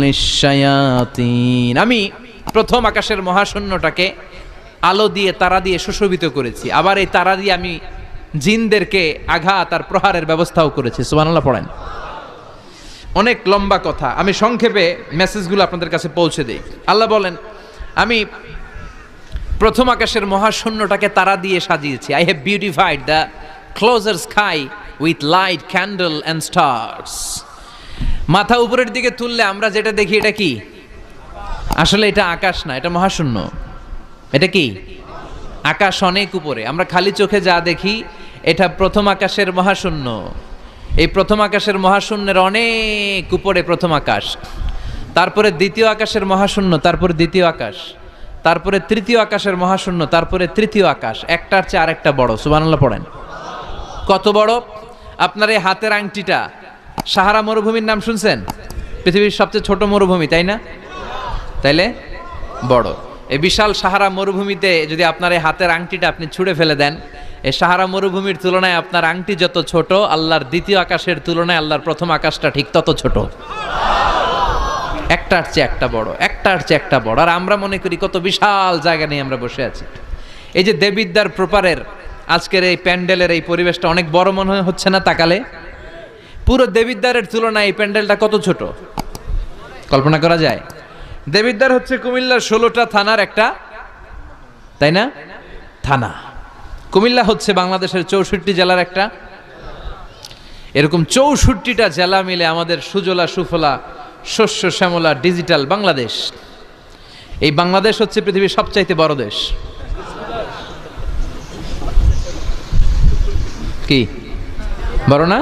লিশ-শায়াতিন। আমি প্রথম আকাশের মহাশূন্যটাকে আলো দিয়ে তারা দিয়ে সুশোভিত করেছি, আবার এই তারা দিয়ে আমি জিনদেরকে আঘাত আর প্রহারের ব্যবস্থাও করেছি। সুবহানাল্লাহ পড়েন। অনেক লম্বা কথা, আমি সংক্ষেপে মেসেজগুলো আপনাদের কাছে পৌঁছে দিই। আল্লাহ বলেন, আমি প্রথম আকাশের মহাশূন্যটাকে তারা দিয়ে সাজিয়েছি। I have beautified the closure sky with light, candle and stars. মাথা উপরের দিকে তুললে আমরা যেটা দেখি এটা কি? আসলে এটা আকাশ না, এটা মহাশূন্য। এটা কি? আকাশ অনেক উপরে, আমরা খালি চোখে যা দেখি এটা প্রথম আকাশের মহাশূন্য। এই প্রথম আকাশের মহাশূন্যের অনেক উপরে প্রথম আকাশ, তারপরে দ্বিতীয় আকাশের মহাশূন্য, তারপরে দ্বিতীয় আকাশ, তারপরে তৃতীয় আকাশের মহাশূন্য, তারপরে তৃতীয় আকাশ। একটার চেয়ে আরেকটা বড়। সুবহানাল্লাহ পড়েন। কত বড়? আপনার এই হাতের আংটিটা, সাহারা মরুভূমির নাম শুনছেন? পৃথিবীর সবচেয়ে ছোট মরুভূমি, তাই না? তাইলে বড়। এই বিশাল সাহারা মরুভূমিতে যদি আপনার এই হাতের আংটিটা আপনি ছুঁড়ে ফেলে দেন, এই সাহারা মরুভূমির তুলনায় আপনার আংটি যত ছোট, আল্লাহর দ্বিতীয় আকাশের তুলনায় আল্লাহর প্রথম আকাশটা ঠিক তত ছোট। একটার চেয়ে একটা বড়, একটার চেয়ে একটা বড়। আর আমরা মনে করি কত বিশাল জায়গা নিয়ে আমরা বসে আছি। এই যে দেবিদ্বার প্রপারের আজকের এই প্যান্ডেলের এই পরিবেশটা অনেক বড় মনে হচ্ছে না তাকালে? পুরো দেবিদ্বারের তুলনায় এই প্যান্ডেলটা কত ছোট কল্পনা করা যায়? দেবিদ্বার হচ্ছে কুমিল্লার 16টা থানার একটা, তাই না, থানা। কুমিল্লা হচ্ছে বাংলাদেশের 64 জেলার একটা। এরকম 64টা জেলা মিলে আমাদের সুজলা সুফলা শস্য শ্যামলা ডিজিটাল বাংলাদেশ। এই বাংলাদেশ হচ্ছে পৃথিবীর সবচাইতে বড় দেশ। কি বড় না?